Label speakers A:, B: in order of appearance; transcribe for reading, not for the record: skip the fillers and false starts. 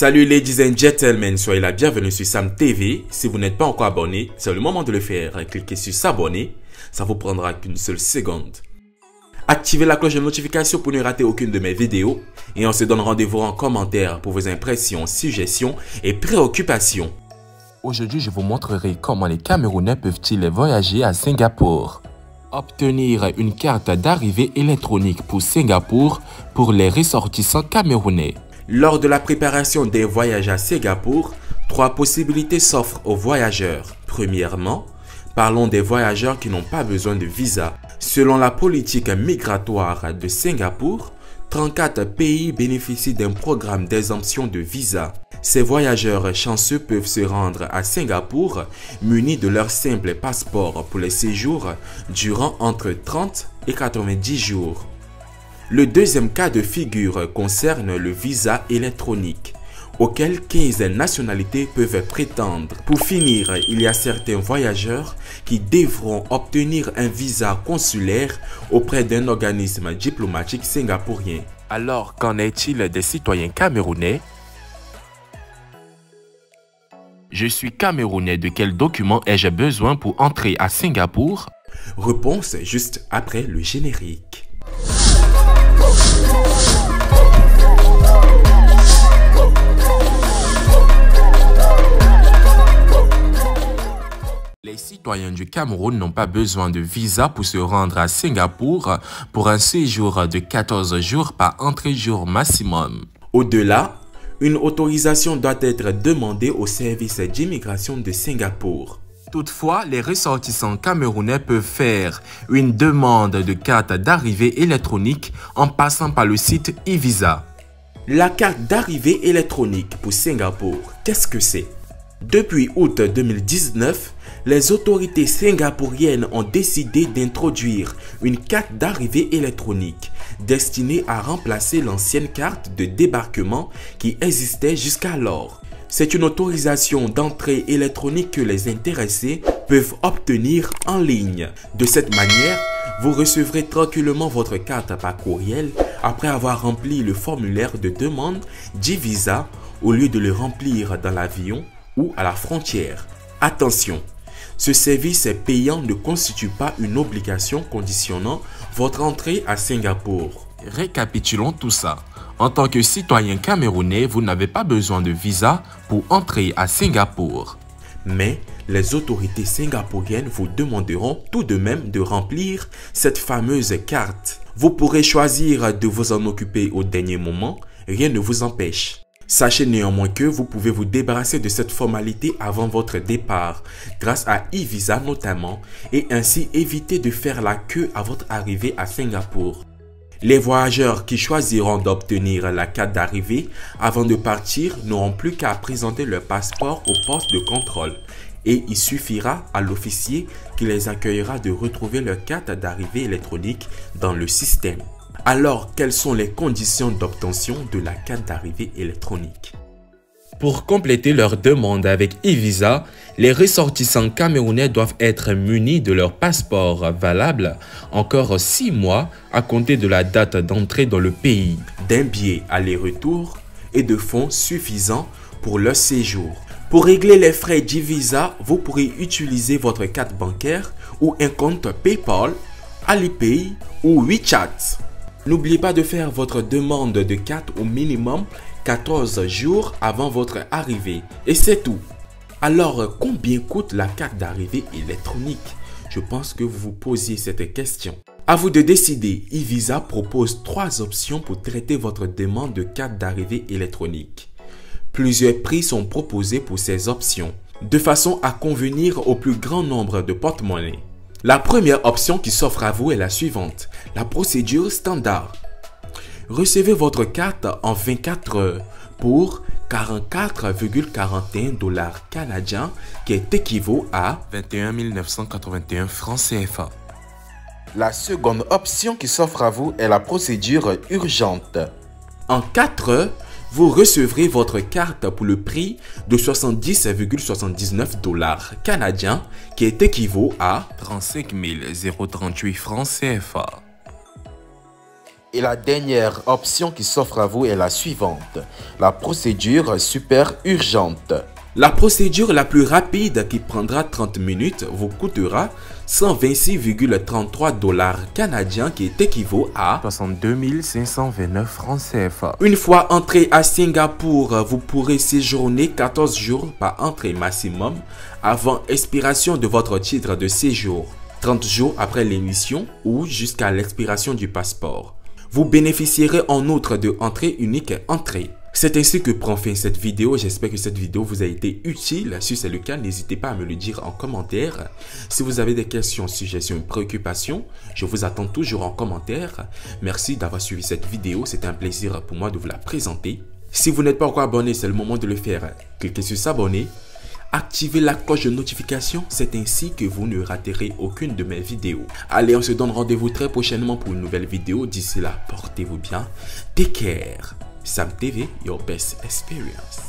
A: Salut ladies and gentlemen, soyez la bienvenue sur Sam TV. Si vous n'êtes pas encore abonné, c'est le moment de le faire. Cliquez sur s'abonner, ça vous prendra qu'une seule seconde. Activez la cloche de notification pour ne rater aucune de mes vidéos. Et on se donne rendez-vous en commentaire pour vos impressions, suggestions et préoccupations.
B: Aujourd'hui, je vous montrerai comment les Camerounais peuvent-ils voyager à Singapour. Obtenir une carte d'arrivée électronique pour Singapour pour les ressortissants camerounais.
A: Lors de la préparation des voyages à Singapour, trois possibilités s'offrent aux voyageurs. Premièrement, parlons des voyageurs qui n'ont pas besoin de visa. Selon la politique migratoire de Singapour, 34 pays bénéficient d'un programme d'exemption de visa. Ces voyageurs chanceux peuvent se rendre à Singapour munis de leur simple passeport pour les séjours durant entre 30 et 90 jours. Le deuxième cas de figure concerne le visa électronique, auquel 15 nationalités peuvent prétendre. Pour finir, il y a certains voyageurs qui devront obtenir un visa consulaire auprès d'un organisme diplomatique singapourien.
B: Alors, qu'en est-il des citoyens camerounais? Je suis camerounais, de quel document ai-je besoin pour entrer à Singapour?
A: Réponse juste après le générique.
B: Les citoyens du Cameroun n'ont pas besoin de visa pour se rendre à Singapour pour un séjour de 14 jours par entrée jour maximum.
A: Au-delà, une autorisation doit être demandée au service d'immigration de Singapour.
B: Toutefois, les ressortissants camerounais peuvent faire une demande de carte d'arrivée électronique en passant par le site e-Visa.
A: La carte d'arrivée électronique pour Singapour, qu'est-ce que c'est? Depuis août 2019, les autorités singapouriennes ont décidé d'introduire une carte d'arrivée électronique destinée à remplacer l'ancienne carte de débarquement qui existait jusqu'alors. C'est une autorisation d'entrée électronique que les intéressés peuvent obtenir en ligne. De cette manière, vous recevrez tranquillement votre carte par courriel après avoir rempli le formulaire de demande d'e-Visa au lieu de le remplir dans l'avion ou à la frontière. Attention, ce service payant ne constitue pas une obligation conditionnant votre entrée à Singapour.
B: Récapitulons tout ça. En tant que citoyen camerounais, vous n'avez pas besoin de visa pour entrer à Singapour.
A: Mais les autorités singapouriennes vous demanderont tout de même de remplir cette fameuse carte. Vous pourrez choisir de vous en occuper au dernier moment, rien ne vous empêche. Sachez néanmoins que vous pouvez vous débarrasser de cette formalité avant votre départ, grâce à e-Visa notamment, et ainsi éviter de faire la queue à votre arrivée à Singapour. Les voyageurs qui choisiront d'obtenir la carte d'arrivée avant de partir n'auront plus qu'à présenter leur passeport au poste de contrôle et il suffira à l'officier qui les accueillera de retrouver leur carte d'arrivée électronique dans le système. Alors, quelles sont les conditions d'obtention de la carte d'arrivée électronique?
B: Pour compléter leur demande avec e-Visa, les ressortissants camerounais doivent être munis de leur passeport valable encore 6 mois à compter de la date d'entrée dans le pays,
A: d'un billet aller-retour et de fonds suffisants pour leur séjour. Pour régler les frais d'e-Visa, vous pourrez utiliser votre carte bancaire ou un compte PayPal, Alipay ou WeChat. N'oubliez pas de faire votre demande de carte au minimum 14 jours avant votre arrivée. Et c'est tout. Alors, combien coûte la carte d'arrivée électronique? Je pense que vous vous posiez cette question. À vous de décider. e-Visa propose 3 options pour traiter votre demande de carte d'arrivée électronique. Plusieurs prix sont proposés pour ces options, de façon à convenir au plus grand nombre de porte-monnaie. La première option qui s'offre à vous est la suivante, la procédure standard. Recevez votre carte en 24 heures pour 44,41 $ canadiens qui équivaut à
B: 21 981 francs CFA.
A: La seconde option qui s'offre à vous est la procédure urgente. En 4 heures, vous recevrez votre carte pour le prix de 70,79 $ canadiens qui équivaut à
B: 35 038 francs CFA. Et la dernière option qui s'offre à vous est la suivante, la procédure super urgente.
A: La procédure la plus rapide qui prendra 30 minutes vous coûtera 126,33 $ canadiens qui équivaut à
B: 62 529 francs CFA.
A: Une fois entré à Singapour, vous pourrez séjourner 14 jours par entrée maximum avant expiration de votre titre de séjour, 30 jours après l'émission ou jusqu'à l'expiration du passeport. Vous bénéficierez en outre de entrée unique entrée. C'est ainsi que prend fin cette vidéo. J'espère que cette vidéo vous a été utile. Si c'est le cas, n'hésitez pas à me le dire en commentaire. Si vous avez des questions, suggestions, préoccupations, je vous attends toujours en commentaire. Merci d'avoir suivi cette vidéo. C'était un plaisir pour moi de vous la présenter. Si vous n'êtes pas encore abonné, c'est le moment de le faire. Cliquez sur s'abonner. Activez la cloche de notification, c'est ainsi que vous ne raterez aucune de mes vidéos. Allez, on se donne rendez-vous très prochainement pour une nouvelle vidéo. D'ici là, portez-vous bien. Take care. Sam TV, your best experience.